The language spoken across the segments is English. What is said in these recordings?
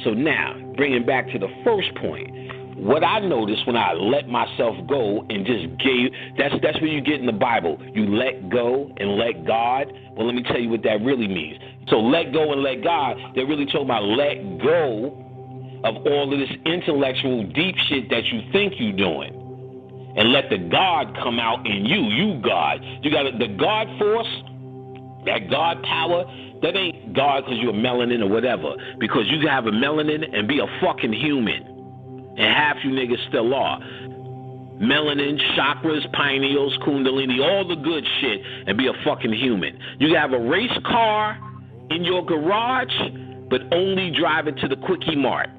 So now, bringing back to the first point, what I noticed when I let myself go and just that's what you get in the Bible. You let go and let God. Well, let me tell you what that really means. So let go and let God, they're really talking about let go of all of this intellectual deep shit that you think you're doing. And let the God come out in you God. You got the God force, that God power. That ain't God because you're melanin or whatever. Because you can have a melanin and be a fucking human. And half you niggas still are. Melanin, chakras, pineals, kundalini, all the good shit, and be a fucking human. You can have a race car in your garage, but only drive it to the Quickie Mart.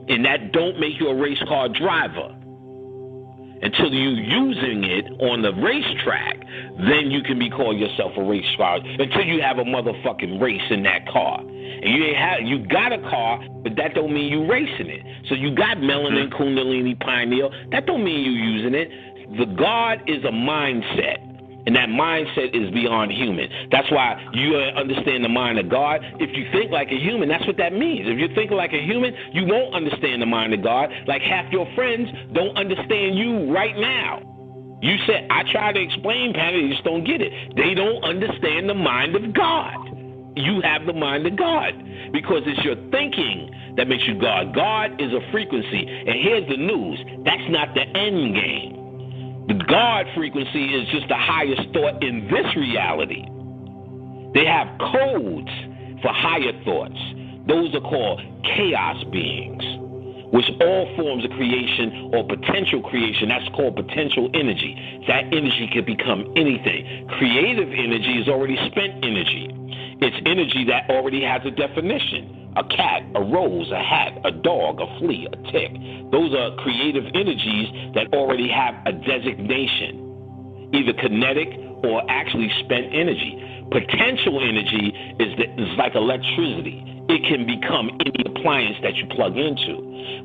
And that don't make you a race car driver. Until you're using it on the racetrack, then you can be called yourself a race car. Until you have a motherfucking race in that car. And you got a car, but that don't mean you racing it. So you got melanin, kundalini, pineal. That don't mean you using it. The God is a mindset. And that mindset is beyond human. That's why you understand the mind of God. If you think like a human, that's what that means. If you think like a human, you won't understand the mind of God. Like half your friends don't understand you right now. You said, I try to explain, Patty, they just don't get it. They don't understand the mind of God. You have the mind of God because it's your thinking that makes you God. God is a frequency. And here's the news. That's not the end game. The God frequency is just the highest thought in this reality. They have codes for higher thoughts. Those are called chaos beings, which all forms of creation or potential creation, that's called potential energy. That energy can become anything. Creative energy is already spent energy. It's energy that already has a definition. A cat, a rose, a hat, a dog, a flea, a tick. Those are creative energies that already have a designation, either kinetic or actually spent energy. Potential energy is like electricity. It can become any appliance that you plug into.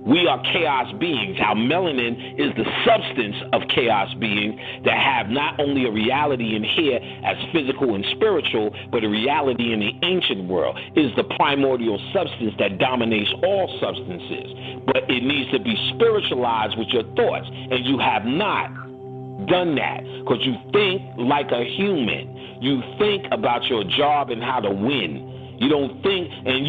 We are chaos beings. Our melanin is the substance of chaos beings that have not only a reality in here as physical and spiritual, but a reality in the ancient world. It is the primordial substance that dominates all substances. But it needs to be spiritualized with your thoughts. And you have not done that because you think like a human. You think about your job and how to win. You don't think, and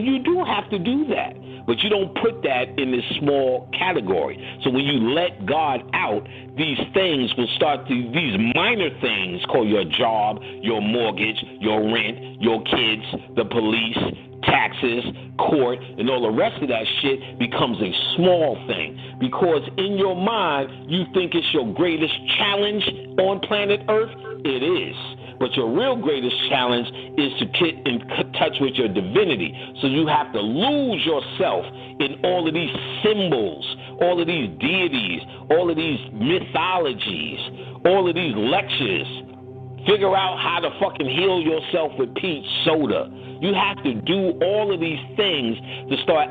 you do have to do that, but you don't put that in this small category. So when you let God out, these things will start to, these minor things called your job, your mortgage, your rent, your kids, the police, taxes, court, and all the rest of that shit becomes a small thing. Because in your mind, you think it's your greatest challenge on planet Earth. It is. But your real greatest challenge is to get in touch with your divinity. So you have to lose yourself in all of these symbols, all of these deities, all of these mythologies, all of these lectures. Figure out how to fucking heal yourself with peach soda. You have to do all of these things to start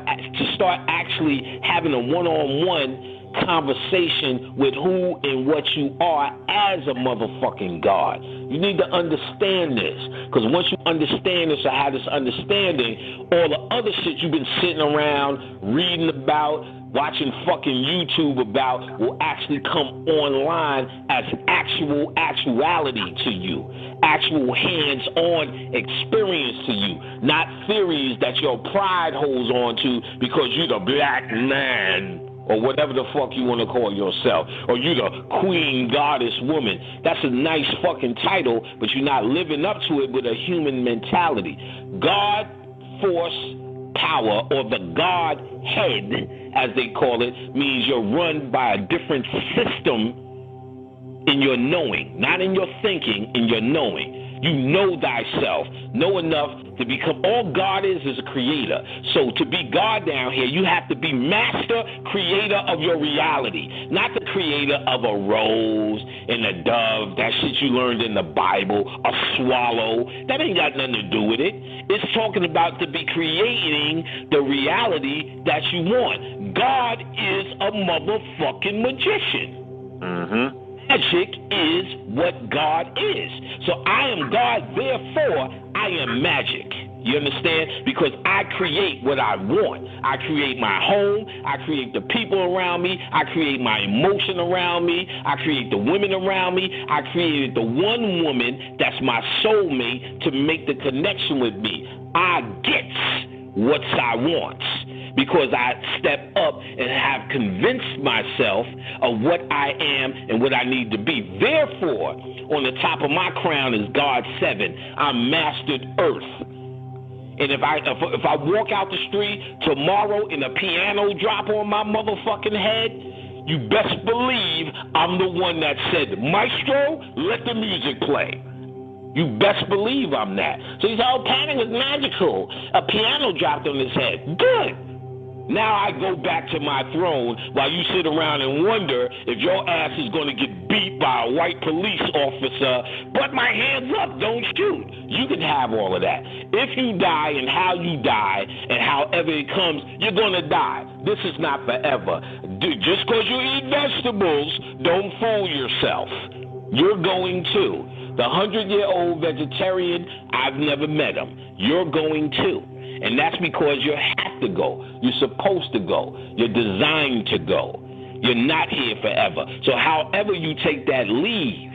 actually having a one-on-one conversation with who and what you are as a motherfucking God. You need to understand this, because once you understand this or have this understanding, all the other shit you've been sitting around reading about, watching fucking YouTube about will actually come online as actuality to you, actual hands-on experience to you, not theories that your pride holds on to because you're the black man, or whatever the fuck you want to call yourself, or you the queen goddess woman. That's a nice fucking title, but you're not living up to it with a human mentality. God, force, power, or the God head, as they call it, means you're run by a different system in your knowing, not in your thinking, in your knowing. You know thyself, know enough to become, all God is a creator. So to be God down here, you have to be master creator of your reality, not the creator of a rose and a dove, that shit you learned in the Bible, a swallow. That ain't got nothing to do with it. It's talking about to be creating the reality that you want. God is a motherfucking magician. Magic is what God is. So I am God, therefore I am magic. You understand? Because I create what I want. I create my home. I create the people around me. I create my emotion around me. I create the women around me. I created the one woman that's my soulmate to make the connection with me. I get what I want because I step up and have convinced myself of what I am and what I need to be. Therefore, on the top of my crown is God 7. I mastered earth. And if I walk out the street tomorrow and a piano drop on my motherfucking head, you best believe I'm the one that said, Maestro, let the music play. You best believe I'm that. So he said, oh, Panic was magical. A piano dropped on his head. Good. Now I go back to my throne while you sit around and wonder if your ass is going to get beat by a white police officer. But my hands up, don't shoot. You can have all of that. If you die and how you die and however it comes, you're going to die. This is not forever. Just because you eat vegetables, don't fool yourself. You're going to. The 100-year-old vegetarian, I've never met him. You're going to. And that's because you have to go. You're supposed to go. You're designed to go. You're not here forever. So however you take that leave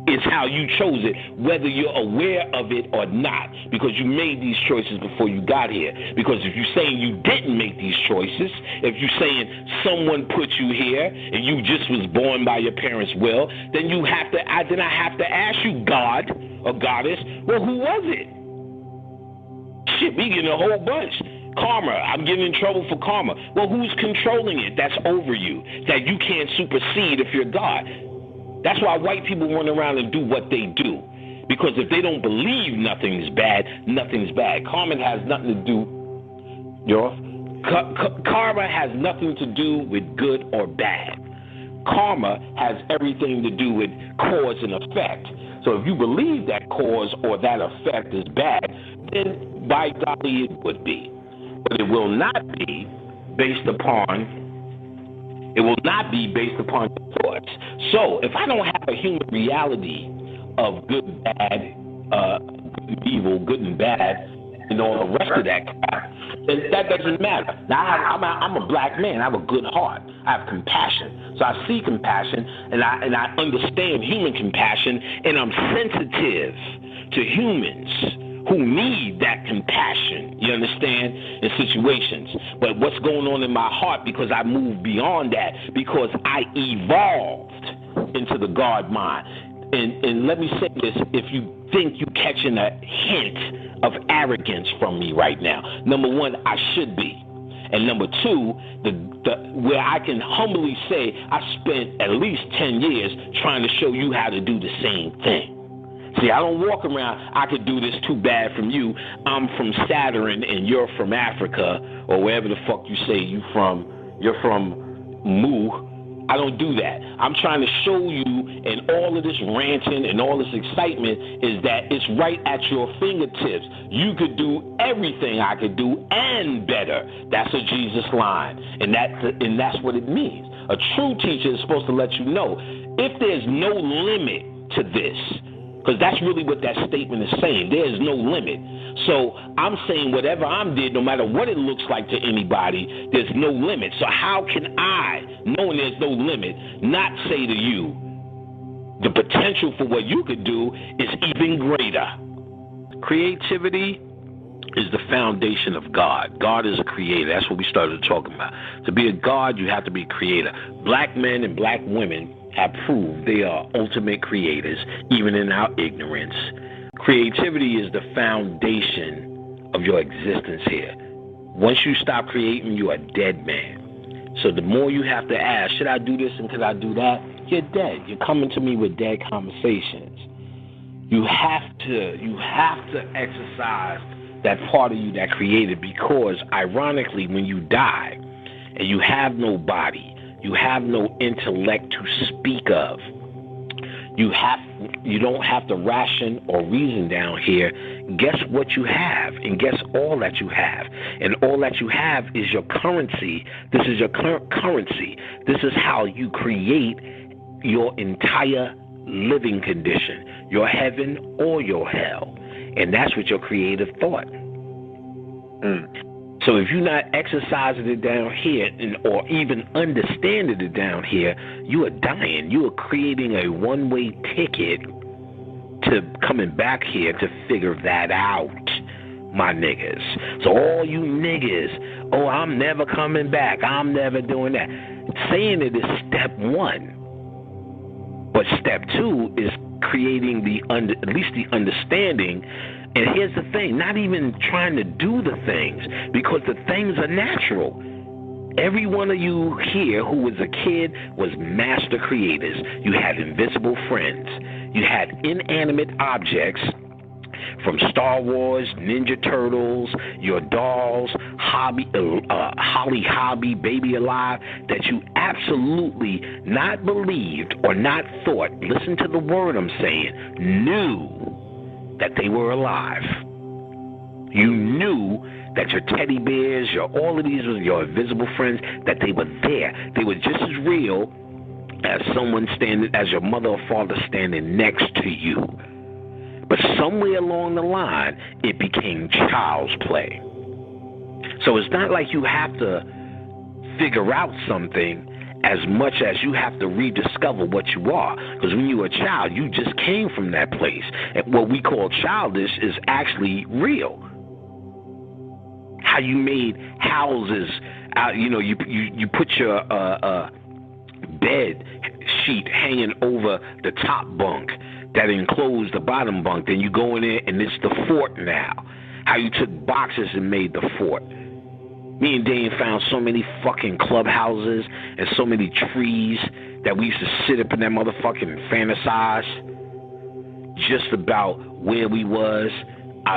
is how you chose it, whether you're aware of it or not, because you made these choices before you got here. Because if you're saying you didn't make these choices, if you're saying someone put you here and you just was born by your parents' will, then I have to ask you, God or goddess, well, who was it? Shit, we getting a whole bunch. Karma, I'm getting in trouble for karma. Well, who's controlling it? That's over you, that you can't supersede if you're God. That's why white people run around and do what they do. Because if they don't believe nothing's bad, nothing's bad. Karma has nothing to do, karma has nothing to do with good or bad. Karma has everything to do with cause and effect. So if you believe that cause or that effect is bad, then by golly it would be. But it will not be based upon your thoughts. So if I don't have a human reality of good, bad, evil, good and bad, and all the rest of that crap, then that doesn't matter. Now I'm a black man. I have a good heart. I have compassion. So I see compassion, and I understand human compassion, and I'm sensitive to humans who need that compassion, you understand, in situations. But what's going on in my heart, because I moved beyond that, because I evolved into the God mind. And let me say this, if you think you're catching a hint of arrogance from me right now, number one, I should be. And number two, where I can humbly say I spent at least 10 years trying to show you how to do the same thing. See, I don't walk around, I could do this too bad from you. I'm from Saturn and you're from Africa, or wherever the fuck you say you're from Mu. I don't do that. I'm trying to show you, and all of this ranting and all this excitement is that it's right at your fingertips. You could do everything I could do and better. That's a Jesus line, and that's what it means. A true teacher is supposed to let you know if there's no limit to this. Because that's really what that statement is saying. There is no limit. So I'm saying whatever I'm did, no matter what it looks like to anybody, there's no limit. So how can I, knowing there's no limit, not say to you, the potential for what you could do is even greater? Creativity is the foundation of God. God is a creator. That's what we started talking about. To be a God, you have to be a creator. Black men and black women have proved they are ultimate creators, even in our ignorance. Creativity is the foundation of your existence here. Once you stop creating, you are a dead man. So the more you have to ask, should I do this and could I do that? You're dead. You're coming to me with dead conversations. You have to exercise that part of you that created, because ironically, when you die and you have no body, you have no intellect to speak of, you don't have to ration or reason down here. Guess what you have, and guess all that you have. And all that you have is your currency. This is your currency. This is how you create your entire living condition, your heaven or your hell. And that's what your creative thought. So if you're not exercising it down here or even understanding it down here, you are dying. You are creating a one-way ticket to coming back here to figure that out, my niggas. So all you niggas, oh, I'm never coming back, I'm never doing that. Saying it is step one. But step two is creating at least the understanding. And here's the thing, not even trying to do the things, because the things are natural. Every one of you here who was a kid was master creators. You had invisible friends. You had inanimate objects from Star Wars, Ninja Turtles, your dolls, Holly Hobby, Baby Alive, that you absolutely not believed or not thought, listen to the word I'm saying, knew that they were alive. You knew that your teddy bears, all of these, your invisible friends, that they were there. They were just as real as as your mother or father standing next to you. But somewhere along the line, it became child's play. So it's not like you have to figure out something as much as you have to rediscover what you are. Because when you were a child, you just came from that place. And what we call childish is actually real. How you made houses out, you put your bed sheet hanging over the top bunk that enclosed the bottom bunk. Then you go in there and it's the fort now. How you took boxes and made the fort. Me and Dane found so many fucking clubhouses and so many trees that we used to sit up in that motherfucking fantasize just about where we was.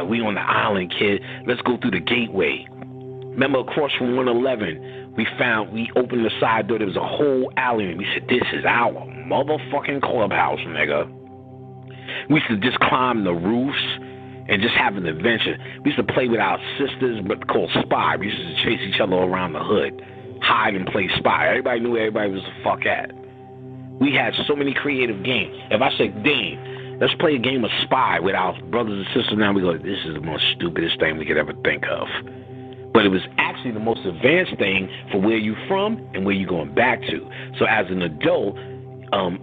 We on the island, kid. Let's go through the gateway. Remember, across from 111, we opened the side door. There was a whole alley, and we said, this is our motherfucking clubhouse, nigga. We used to just climb the roofs and just have an adventure. We used to play with our sisters, but called spy. We used to chase each other around the hood, hide and play spy. Everybody knew where everybody was the fuck at. We had so many creative games. If I said, Dane, let's play a game of spy with our brothers and sisters now, we go, this is the most stupidest thing we could ever think of. But it was actually the most advanced thing for where you're from and where you're going back to. So as an adult,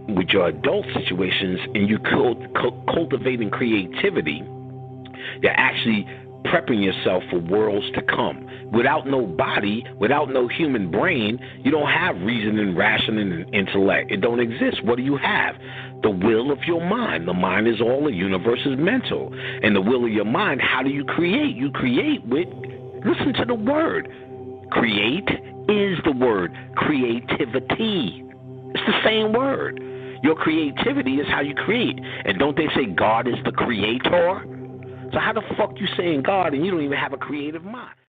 with your adult situations and you cultivating creativity, you're actually prepping yourself for worlds to come. Without no body, without no human brain, you don't have reasoning, rationing, and intellect. It don't exist. What do you have? The will of your mind. The mind is all. The universe is mental. And the will of your mind, how do you create? You create with, listen to the word. Create is the word. Creativity. It's the same word. Your creativity is how you create. And don't they say God is the creator? So how the fuck you saying God and you don't even have a creative mind?